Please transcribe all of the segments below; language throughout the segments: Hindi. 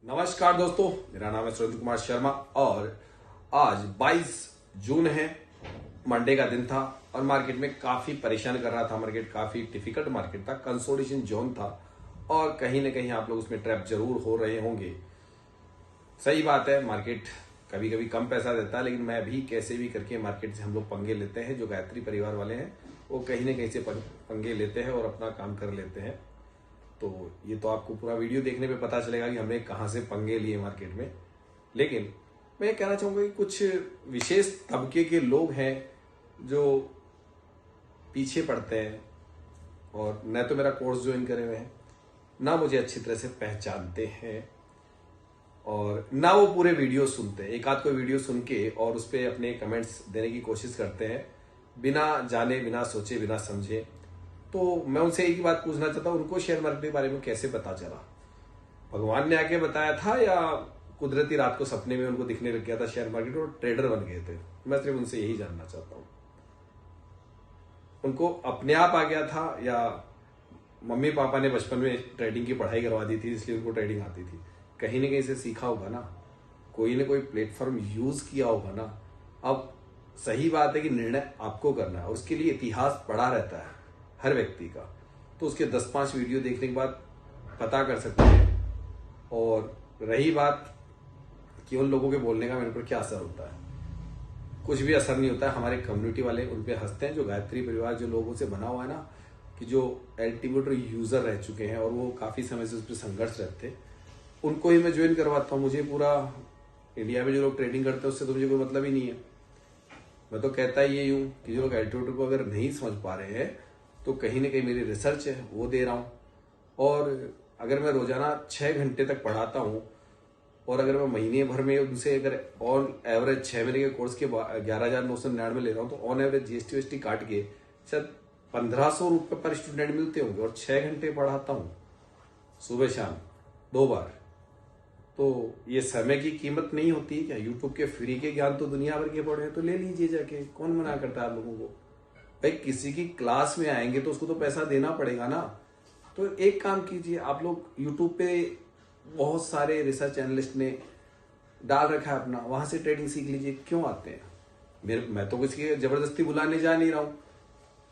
नमस्कार दोस्तों, मेरा नाम है सुरेंद्र कुमार शर्मा और आज 22 जून है। मंडे का दिन था और मार्केट में काफी परेशान कर रहा था। मार्केट काफी डिफिकल्ट मार्केट था, कंसोलिडेशन जोन था और कहीं ना कहीं आप लोग उसमें ट्रैप जरूर हो रहे होंगे। सही बात है, मार्केट कभी कभी कम पैसा देता है, लेकिन मैं भी कैसे भी करके मार्केट से हम लोग पंगे लेते हैं। जो गायत्री परिवार वाले हैं वो कहीं ना कहीं से पंगे लेते हैं और अपना काम कर लेते हैं। तो ये तो आपको पूरा वीडियो देखने पे पता चलेगा कि हमने कहाँ से पंगे लिए मार्केट में। लेकिन मैं ये कहना चाहूँगा कि कुछ विशेष तबके के लोग हैं जो पीछे पड़ते हैं और न तो मेरा कोर्स ज्वाइन करे हुए हैं, ना मुझे अच्छी तरह से पहचानते हैं और ना वो पूरे वीडियो सुनते हैं। एक आध कोई वीडियो सुन के और उस पर अपने कमेंट्स देने की कोशिश करते हैं, बिना जाने, बिना सोचे, बिना समझे। तो मैं उनसे एक ही बात पूछना चाहता हूँ, उनको शेयर मार्केट के बारे में कैसे पता चला? भगवान ने आके बताया था या कुदरती रात को सपने में उनको दिखने लग गया था शेयर मार्केट और ट्रेडर बन गए थे? मैं सिर्फ उनसे यही जानना चाहता हूँ, उनको अपने आप आ गया था या मम्मी पापा ने बचपन में ट्रेडिंग की पढ़ाई करवा दी थी इसलिए उनको ट्रेडिंग आती थी? कहीं ना कहीं से सीखा होगा ना कोई प्लेटफॉर्म यूज किया होगा ना। अब सही बात है कि निर्णय आपको करना है, उसके लिए इतिहास पढ़ा रहता है हर व्यक्ति का, तो उसके 10-5 वीडियो देखने के बाद पता कर सकते हैं। और रही बात कि उन लोगों के बोलने का मेरे पर क्या असर होता है, कुछ भी असर नहीं होता है। हमारे कम्युनिटी वाले उन पे हंसते हैं। जो गायत्री परिवार जो लोगों से बना हुआ है ना, कि जो अल्टीमेट यूजर रह चुके हैं और वो काफी समय से उस पर संघर्ष रहते, उनको ही मैं ज्वाइन करवाता हूँ। मुझे पूरा इंडिया में जो लोग ट्रेडिंग करते हैं उससे तो मुझे कोई मतलब ही नहीं है। मैं तो कहता ही ये हूँ कि जो लोग अल्टीमेट को अगर नहीं समझ पा रहे हैं तो कहीं ना कहीं मेरी रिसर्च है वो दे रहा हूँ। और अगर मैं रोजाना 6 घंटे तक पढ़ाता हूँ और अगर मैं महीने भर में उनसे अगर ऑन एवरेज 6 महीने के कोर्स के 11,999 ले रहा हूँ, तो ऑन एवरेज जीएसटी काट के शायद 1,500 रुपये पर स्टूडेंट मिलते होंगे। और 6 घंटे पढ़ाता हूँ सुबह शाम 2 बार। तो ये समय की कीमत नहीं होती क्या? यूट्यूब के फ्री के ज्ञान तो दुनिया भर के पढ़े हैं, तो ले लीजिए जाके। कौन मना करता है आप लोगों को? भाई किसी की क्लास में आएंगे तो उसको तो पैसा देना पड़ेगा ना। तो एक काम कीजिए, आप लोग यूट्यूब पे बहुत सारे रिसर्च एनालिस्ट ने डाल रखा है अपना, वहां से ट्रेडिंग सीख लीजिए। क्यों आते हैं? मैं तो किसी के जबरदस्ती बुलाने जा नहीं रहा हूँ।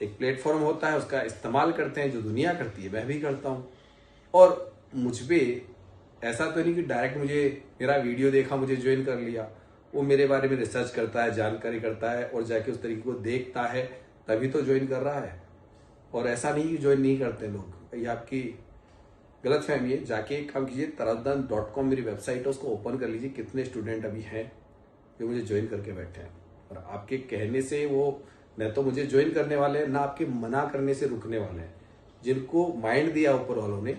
एक प्लेटफॉर्म होता है, उसका इस्तेमाल करते हैं। जो दुनिया करती है मैं भी करता हूँ। और मुझ पे ऐसा तो नहीं कि डायरेक्ट मुझे मेरा वीडियो देखा मुझे ज्वाइन कर लिया। वो मेरे बारे में रिसर्च करता है, जानकारी करता है और जाके उस तरीके को देखता है, तभी तो ज्वाइन कर रहा है। और ऐसा नहीं कि ज्वाइन नहीं करते लोग, ये आपकी गलत फहमी है। जाके एक काम कीजिए, taradan.com मेरी वेबसाइट है, उसको ओपन कर लीजिए। कितने स्टूडेंट अभी हैं जो मुझे ज्वाइन करके बैठे हैं? और आपके कहने से वो न तो मुझे ज्वाइन करने वाले हैं, ना आपके मना करने से रुकने वाले हैं। जिनको माइंड दिया ऊपर वालों ने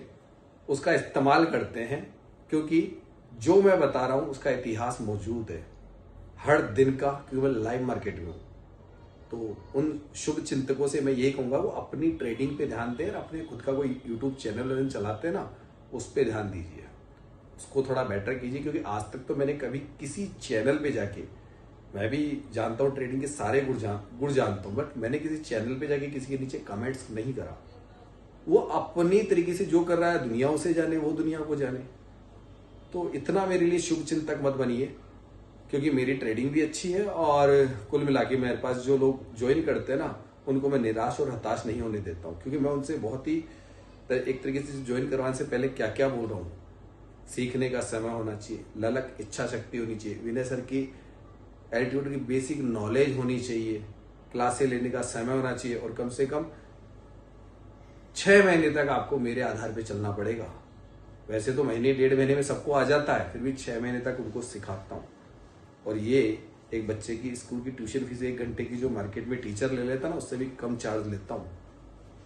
उसका इस्तेमाल करते हैं, क्योंकि जो मैं बता रहा हूं उसका इतिहास मौजूद है हर दिन का, क्योंकि मैं लाइव मार्केट में हूं। तो उन शुभ चिंतकों से मैं यही कहूंगा, वो अपनी ट्रेडिंग पे ध्यान दें और अपने खुद का कोई यूट्यूब चैनल चलाते हैं ना, उस पर ध्यान दीजिए, उसको थोड़ा बेटर कीजिए। क्योंकि आज तक तो मैंने कभी किसी चैनल पे जाके, मैं भी जानता हूँ ट्रेडिंग के सारे गुण जानता हूँ, बट मैंने किसी चैनल पे जाके किसी के नीचे कमेंट्स नहीं करा। वो अपनी तरीके से जो कर रहा है, दुनिया उसे जाने, वो दुनिया को जाने। तो इतना मेरे लिए शुभ चिंतक मत बनिए, क्योंकि मेरी ट्रेडिंग भी अच्छी है और कुल मिला के मेरे पास जो लोग ज्वाइन करते हैं ना, उनको मैं निराश और हताश नहीं होने देता हूँ। क्योंकि मैं उनसे बहुत ही एक तरीके से ज्वाइन करवाने से पहले क्या क्या बोल रहा हूँ। सीखने का समय होना चाहिए, ललक इच्छा शक्ति होनी चाहिए, विनय सर की एल्टीट्यूड की बेसिक नॉलेज होनी चाहिए, क्लासे लेने का समय होना चाहिए और कम से कम 6 महीने तक आपको मेरे आधार पर चलना पड़ेगा। वैसे तो महीने 1.5 महीने में सबको आ जाता है, फिर भी 6 महीने तक उनको सिखाता हूँ। और ये एक बच्चे की स्कूल की ट्यूशन फीस 1 घंटे की जो मार्केट में टीचर ले लेता ना, उससे भी कम चार्ज लेता हूँ।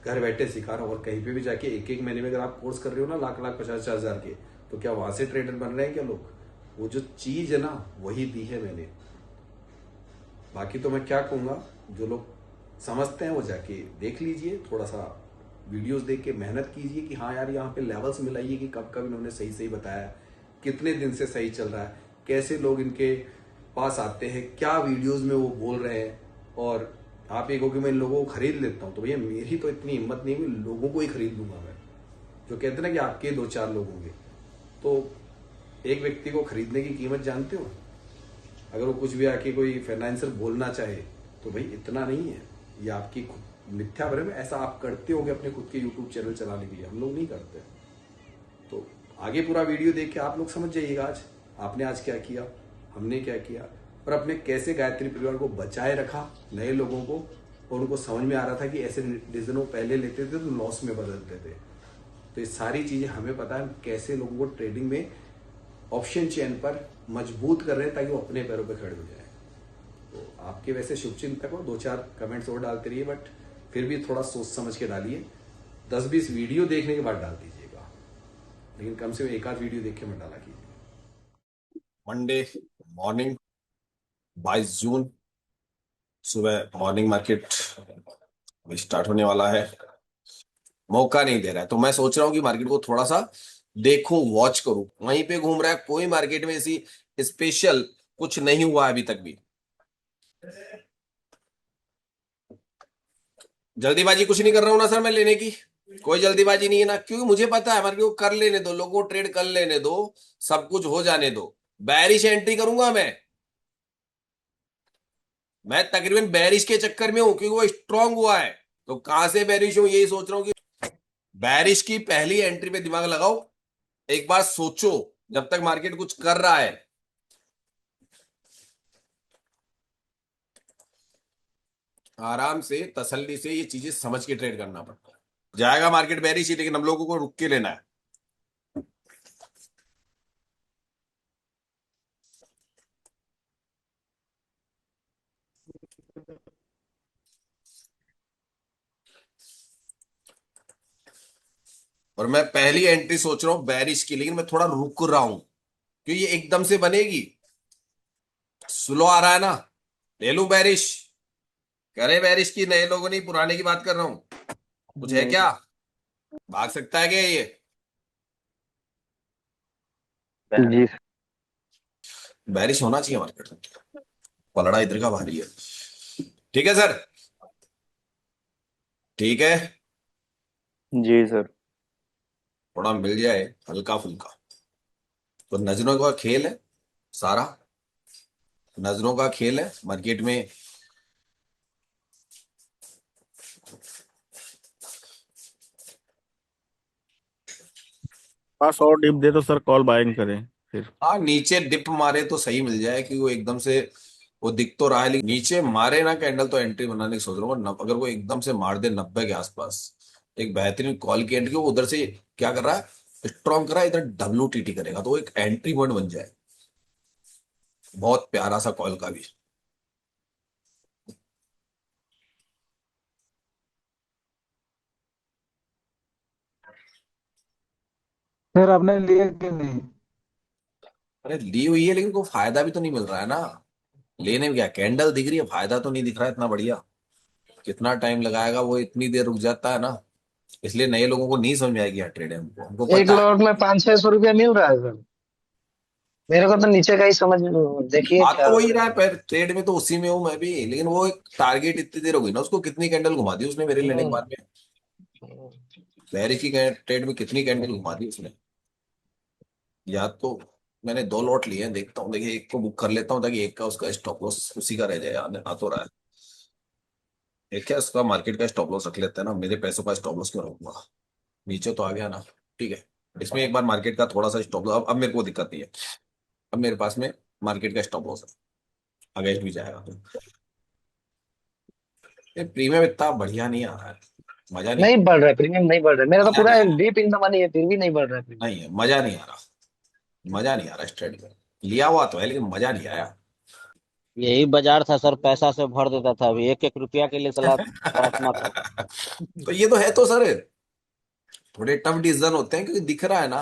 घर बैठे सिखा रहा हूँ। और कहीं पे भी जाके 1-1 महीने में अगर आप कोर्स कर रहे हो ना, लाख 50 हजार के, तो क्या वहां से ट्रेडर बन रहे हैं क्या लोग? वो जो चीज है ना, वही दी है मैंने। बाकी तो मैं क्या कहूंगा, जो लोग समझते हैं वो जाके देख लीजिए, थोड़ा सा वीडियोस देख के मेहनत कीजिए कि हाँ यार यहाँ पे लेवल्स मिलाइए कि कब कब इन्होंने सही सही बताया, कितने दिन से सही चल रहा है, कैसे लोग इनके पास आते हैं, क्या वीडियोस में वो बोल रहे हैं। और आप एक हो कि मैं इन लोगों को खरीद लेता हूँ, तो भैया मेरी तो इतनी हिम्मत नहीं है, लोगों को ही खरीद लूंगा मैं। जो कहते हैं ना कि आपके 2-4 लोग होंगे, तो एक व्यक्ति को खरीदने की कीमत जानते हो? अगर वो कुछ भी आके कोई फाइनेंसर बोलना चाहे तो भाई इतना नहीं है, ये आपकी मिथ्या भ्रम है। ऐसा आप करते होगे अपने खुद के यूट्यूब चैनल चलाने के लिए, हम लोग नहीं करते। तो आगे पूरा वीडियो देख के आप लोग समझ जाइएगा आज आपने आज क्या किया, हमने क्या किया, और अपने कैसे गायत्री परिवार को बचाए रखा नए लोगों को। और उनको समझ में आ रहा था कि ऐसे डिसीजन वो पहले लेते थे तो लॉस में बदलते थे। तो ये सारी चीजें हमें पता है कैसे लोगों को ट्रेडिंग में ऑप्शन चेन पर मजबूत कर रहे हैं ताकि वो अपने पैरों पर खड़े हो जाए। तो आपके वैसे शुभचिंतक हो, 2-4 कमेंट्स और डालते रहिए, बट फिर भी थोड़ा सोच समझ के डालिए। 10-20 वीडियो देखने के बाद डाल दीजिएगा, लेकिन कम से कम एक आध वीडियो देख के मत डाला कीजिए। मंडे मॉर्निंग 22 जून सुबह मॉर्निंग मार्केट स्टार्ट होने वाला है। मौका नहीं दे रहा है, तो मैं सोच रहा हूँ कि मार्केट को थोड़ा सा देखूं, वॉच करूं। वहीं पे घूम रहा है, कोई मार्केट में ऐसी स्पेशल कुछ नहीं हुआ अभी तक भी। जल्दीबाजी कुछ नहीं कर रहा हूं ना सर मैं लेने की, कोई जल्दीबाजी नहीं है ना, क्योंकि मुझे पता है मार्केट को कर लेने दो, लोगों को ट्रेड कर लेने दो, सब कुछ हो जाने दो। बैरिश एंट्री करूंगा मैं तकरीबन बैरिश के चक्कर में हूं, क्योंकि वो स्ट्रांग हुआ है। तो कहां से बैरिश हूं यही सोच रहा हूं कि बैरिश की पहली एंट्री पे दिमाग लगाओ, एक बार सोचो जब तक मार्केट कुछ कर रहा है। आराम से तसल्ली से ये चीजें समझ के ट्रेड करना पड़ता है। जाएगा मार्केट बैरिश ही, लेकिन हम लोगों को रुक के लेना है। और मैं पहली एंट्री सोच रहा हूं बैरिश की, लेकिन मैं थोड़ा रुक रहा हूं क्योंकि ये एकदम से बनेगी, स्लो आ रहा है ना। ले लूं बैरिश, करे बैरिश की, नए लोगों नहीं पुराने की बात कर रहा हूं। कुछ है क्या, भाग सकता है क्या ये? जी। बैरिश होना चाहिए मार्केट में, पलड़ा इधर का भारी है। ठीक है सर, ठीक है, जी सर। थोड़ा मिल जाए हल्का फुल्का। तो नजरों का खेल है सारा, नजरों का खेल है मार्केट में। पास और डिप दे तो सर कॉल बाइंग करें फिर। हाँ नीचे डिप मारे तो सही मिल जाए, क्योंकि वो एकदम से वो दिख तो रहा है, लेकिन नीचे मारे ना कैंडल तो एंट्री बनाने की सोच रहा हूँ। अगर वो एकदम से मार दे 90 के आसपास, एक बेहतरीन कॉल की एंट्री, वो उधर से क्या कर रहा है, स्ट्रॉन्ग कर रहा है, इधर WTT करेगा तो वो एक एंट्री पॉइंट बन जाए, बहुत प्यारा सा कॉल का भी। फिर आपने लिए कि नहीं? अरे ली हुई है, लेकिन कोई फायदा भी तो नहीं मिल रहा है ना। लेने में क्या, कैंडल दिख रही है, फायदा तो नहीं दिख रहा है इतना बढ़िया। कितना टाइम लगाएगा, वो इतनी देर रुक जाता है ना, इसलिए नए लोगों को नहीं समझ में आएगी यार ट्रेड है, हमको हमको एक पता है। लॉट में 500-600 रुपया मिल रहा है सर। मेरे को तो नीचे का ही समझ, देखिए बात क्या तो हो वही रहा रहा है, है। पर ट्रेड में तो उसी में हूं मैं भी, लेकिन वो एक टारगेट इतनी देर हो गई ना, उसको कितनी कैंडल घुमा दी उसने मेरे लेने के बाद में। बैरिश की ट्रेड में कितनी कैंडल घुमा दी उसने। या तो मैंने 2 लॉट लिए हैं, देखता हूँ, देखिए एक को बुक कर लेता हूँ ताकि एक का उसका स्टॉप लॉस उसी का रह जाए, आ तो रहा है। एक क्या उसका मार्केट का स्टॉप लॉस रख लेते हैं ना, मेरे पैसों का स्टॉप लॉस क्यों रखूंगा। नीचे तो आ गया ना, ठीक है। इसमें एक बार मार्केट का थोड़ा सा स्टॉप लॉस, अब मेरे को दिक्कत नहीं है। अब मेरे पास में मार्केट का स्टॉप लॉस है, अगेंस्ट भी जाएगा तो। ये प्रीमियम इतना बढ़िया नहीं आ रहा है, मजा नहीं, नहीं बढ़ रहा है, प्रीमियम नहीं बढ़ रहा है, मेरा तो मजा पूरा नहीं आ रहा। डीप इन द मनी है, फिर भी नहीं बढ़ रहा है प्रीमियम। नहीं है, मजा नहीं आ रहा, मजा नहीं आ रहा इस ट्रेड में। लिया हुआ तो है लेकिन मजा नहीं आया। यही बाजार था सर, पैसा से भर देता था। अभी एक एक रुपया के लिए सलाह तड़पना था। तो ये तो है तो सर, थोड़े टफ डिसीजन होते हैं, क्योंकि दिख रहा है ना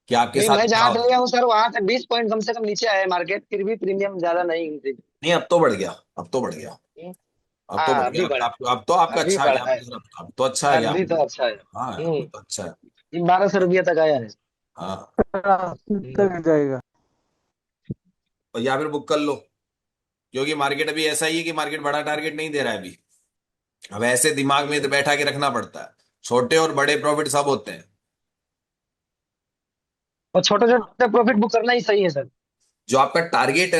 कि आपके नहीं, साथ मैं क्या जहाँ हो से रहा है। लिया हूँ सर, वहां से 20 पॉइंट कम से कम नीचे आया है मार्केट, फिर भी प्रीमियम ज्यादा नहीं increase। नहीं अब तो बढ़ गया, अब तो बढ़ गया, अब तो हाँ, बढ़ गया, अभी बढ़ा। अब तो आपका अभी अच्छा आ गया, बढ़ा है। अब तो अच्छा आ गया। अभी तो अच्छा है। हाँ हम्म। अब तो अच्छा है। 1200 रुपया तक आया है। हाँ, हम्म। तक जाएगा। और या फिर बुक कर लो, क्योंकि मार्केट अभी ऐसा ही है कि मार्केट बड़ा टारगेट नहीं दे रहा है अभी। अब ऐसे दिमाग में तो बैठा के रखना पड़ता है, छोटे और बड़े प्रॉफिट सब होते हैं। और छोटे छोटे प्रॉफिट बुक करना ही सही है सर। जो आपका टारगेट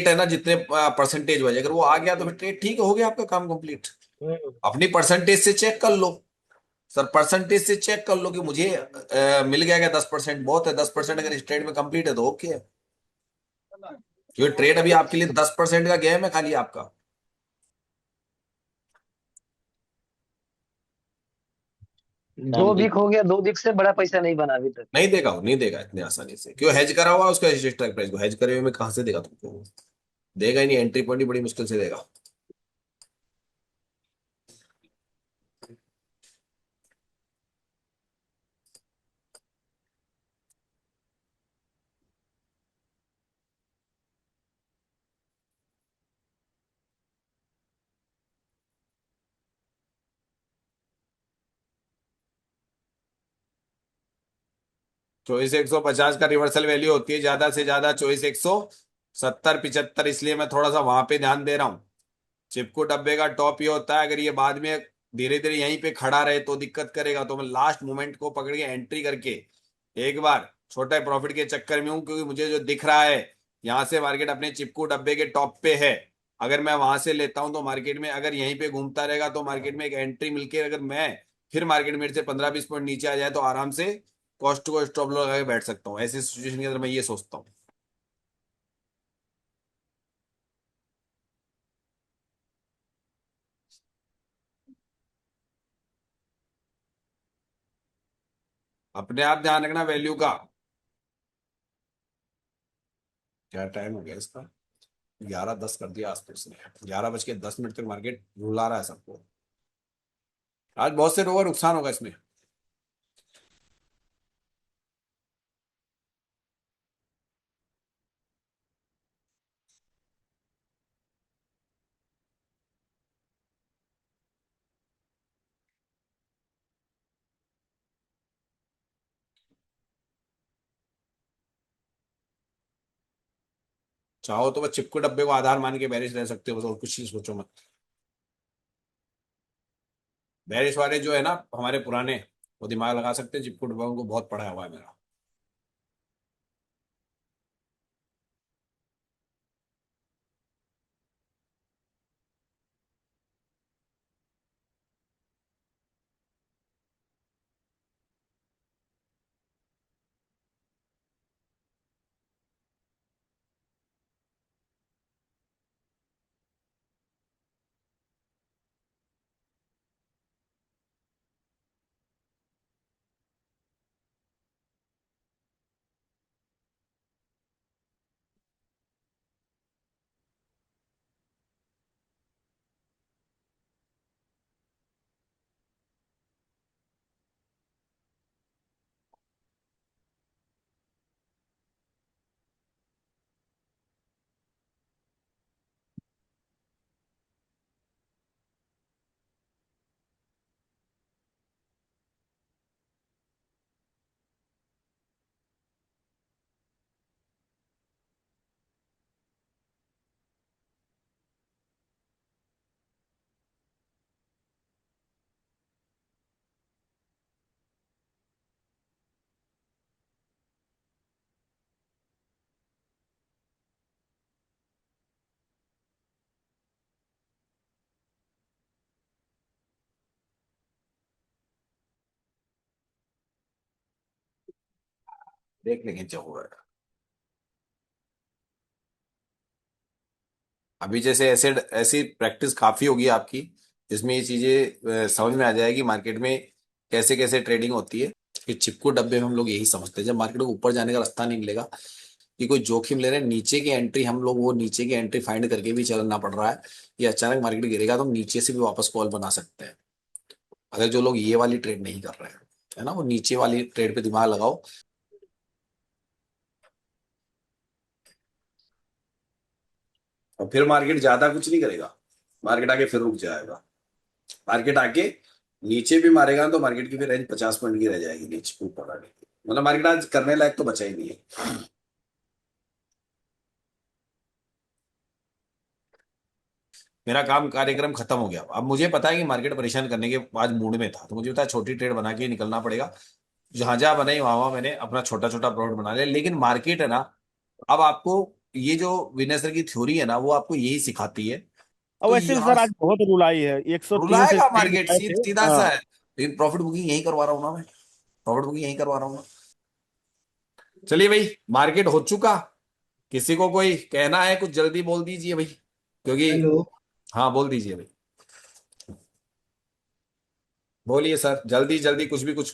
है ना जितने परसेंटेज वाइज अगर वो आ गया तो फिर ट्रेड ठीक हो गया, आपका काम कंप्लीट। हम्म। अपनी परसेंटेज से चेक कर लो सर, परसेंटेज से चेक कर लो कि मुझे मिल गया क्या 10% बहुत है, 10% अगर इस ट्रेड में कंप्लीट है तो ओके है। क्योंकि ट्रेड अभी आपके लिए 10% का गेम है खाली आपका। दो समझे। वीक हो गया, 2 वीक से बड़ा पैसा नहीं बना अभी तक। नहीं देगा वो, नहीं देगा इतनी आसानी से। क्यों हेज करा हुआ है उसका स्ट्राइक प्राइस को, हेज करे हुए में कहां से देगा तुमको? देगा ही नहीं, एंट्री पॉइंट ही बड़ी मुश्किल से देगा। चॉइस 150 का रिवर्सल वैल्यू होती है ज्यादा से ज्यादा चॉइस 170 75, इसलिए मैं थोड़ा सा वहां पे ध्यान दे रहा हूँ। चिपकू डब्बे का टॉप ये होता है, अगर ये बाद में धीरे धीरे यहीं पे खड़ा रहे तो दिक्कत करेगा, तो मैं लास्ट मोमेंट को पकड़ के एंट्री करके एक बार छोटे प्रॉफिट के चक्कर में हूँ, क्योंकि मुझे जो दिख रहा है यहाँ से मार्केट अपने चिपकू डब्बे के टॉप पे है। अगर मैं वहां से लेता हूँ तो मार्केट में अगर यहीं पे घूमता रहेगा तो मार्केट में एक एंट्री मिलके अगर मैं फिर मार्केट मेरे से 15 20 पॉइंट नीचे आ जाए तो आराम से कॉस्ट को स्टॉप लगा के बैठ सकता हूँ। ऐसी सिचुएशन के अंदर मैं ये सोचता हूँ। अपने आप ध्यान रखना वैल्यू का। क्या टाइम हो गया इसका? 11:10 कर दिया आज तो इसने। 11:10 तक मार्केट रुला रहा है सबको। आज बहुत से लोगों का नुकसान होगा इसमें। चाहो तो बस चिपकू डब्बे को आधार मान के बेरिश रह सकते हो, बस और कुछ चीज सोचो मत। बेरिश वाले जो है ना हमारे पुराने, वो दिमाग लगा सकते हैं, चिपकू डब्बा को बहुत पढ़ा हुआ है मेरा। देख लेंगे जो होगा। अभी जैसे ऐसे ऐसी प्रैक्टिस काफी होगी आपकी, जिसमें ये चीजें समझ में आ जाएगी मार्केट में कैसे कैसे ट्रेडिंग होती है। कि चिपकू डब्बे में हम लोग यही समझते हैं, जब मार्केट को ऊपर जाने का रास्ता नहीं मिलेगा कि कोई जोखिम ले रहे हैं, नीचे की एंट्री हम लोग वो नीचे की एंट्री फाइंड करके भी चलना पड़ रहा है, या अचानक मार्केट गिरेगा तो हम नीचे से भी वापस कॉल बना सकते हैं। अगर जो लोग ये वाली ट्रेड नहीं कर रहे हैं, है ना, वो नीचे वाली ट्रेड पे दिमाग लगाओ। और फिर मार्केट ज्यादा कुछ नहीं करेगा, मार्केट आके फिर रुक जाएगा। मार्केट आके नीचे भी मारेगा तो मार्केट की फिर रेंज 50 पॉइंट की रह जाएगी नीचे ऊपर आने की। मतलब मार्केट आज करने लायक तो बचा ही नहीं है। मेरा काम कार्यक्रम खत्म हो गया। अब मुझे पता है कि मार्केट परेशान करने के आज मूड में था, तो मुझे पता है छोटी ट्रेड बना के ही निकलना पड़ेगा। जहां जहां बनाई वहां वहां मैंने अपना छोटा छोटा प्लॉट बना लिया, लेकिन मार्केट है ना, अब आपको ये जो विनय सर की थ्योरी है ना, वो आपको यही सिखाती है। और तो वैसे भी यहाँ सर आज बहुत रुलाई है, 103 से रुलाएगा स्पीड मार्केट, रुलाए थे। सीधा सा हाँ। है। लेकिन प्रॉफिट बुकिंग यही करवा रहा हूँ ना मैं, प्रॉफिट बुकिंग यही करवा रहा हूँ ना। चलिए भाई, मार्केट हो चुका। किसी को कोई कहना है कुछ, जल्दी बोल दीजिए भाई, क्योंकि हेलो। हाँ बोल दीजिए भाई, बोलिए सर, जल्दी जल्दी कुछ भी कुछ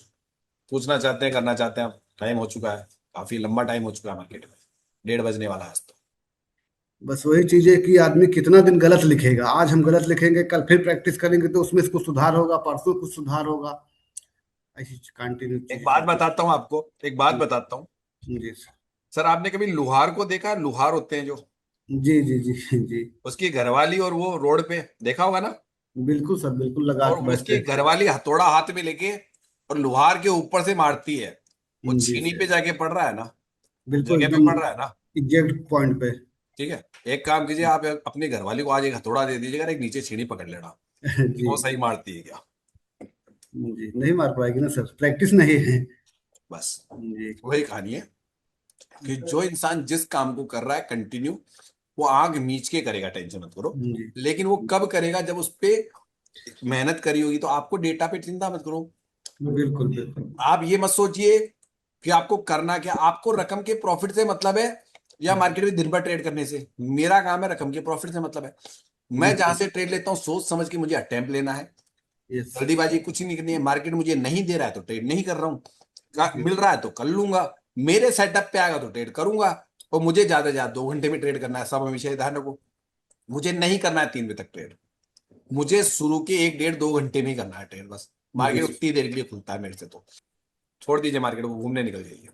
पूछना चाहते हैं, करना चाहते हैं आप, टाइम हो चुका है, काफी लंबा टाइम हो चुका है मार्केट में, 1:30 बजने वाला है आज तो। बस वही चीज है कि आदमी कितना दिन गलत लिखेगा। आज हम गलत लिखेंगे, कल फिर प्रैक्टिस करेंगे तो उसमें कुछ सुधार होगा, परसों कुछ सुधार होगा। ऐसी कंटिन्यू एक चीजें बात चलती बताता हूँ आपको, एक बात बताता हूँ। हैं। जी सर। सर आपने कभी लुहार को देखा? लुहार होते हैं जो, जी जी जी जी। उसकी घरवाली और वो रोड पे देखा होगा ना, बिल्कुल सर, बिल्कुल लगा और के बैठते उसकी हैं। घरवाली हथौड़ा हाथ में लेके और लुहार के ऊपर से मारती है, वो जी छीनी पे सर, जाके पड़ रहा है ना, बिल्कुल जगह पे एकदम पड़ रहा है ना। एग्जैक्ट पॉइंट पे। ठीक है, एक काम कीजिए, आप अपनी घरवाली को आज एक हथौड़ा दे दीजिएगा, और एक नीचे छीनी पकड़ लेना, कि जी वो सही मारती है क्या। जी, नहीं मार पाएगी ना सर, प्रैक्टिस नहीं है। बस जी वही कहानी है, कि जो इंसान जिस काम को कर रहा है कंटिन्यू, वो आग मीच के करेगा, टेंशन मत करो। जी। लेकिन वो कब करेगा? जब उस पे मेहनत करी होगी। तो आपको डेटा पे चिंता मत करो, बिल्कुल बिल्कुल। आप ये मत सोचिए कि आपको करना क्या, आपको रकम के प्रॉफिट से मतलब है, या मार्केट में दिन भर ट्रेड करने से। मेरा काम है रकम के प्रॉफिट से मतलब है। मैं जहां बिल्कुल। से ट्रेड लेता हूँ, सोच समझ के मुझे अटेम्प्ट लेना है, यस। जल्दीबाजी कुछ नहीं करनी है। मार्केट मुझे नहीं दे रहा है तो ट्रेड नहीं कर रहा हूँ, मिल रहा है तो कर लूंगा, मेरे सेटअप पे आएगा तो ट्रेड करूंगा। और मुझे ज्यादा से ज्यादा 2 घंटे में ट्रेड करना है, सब हमेशा ध्यान रखो। मुझे नहीं करना है 3 बजे तक ट्रेड, मुझे शुरू के 1 1.5 2 घंटे में ही करना है ट्रेड बस। मार्केट जी उतनी देर के लिए खुलता है मेरे से, तो छोड़ दीजिए मार्केट को, घूमने निकल जाइए।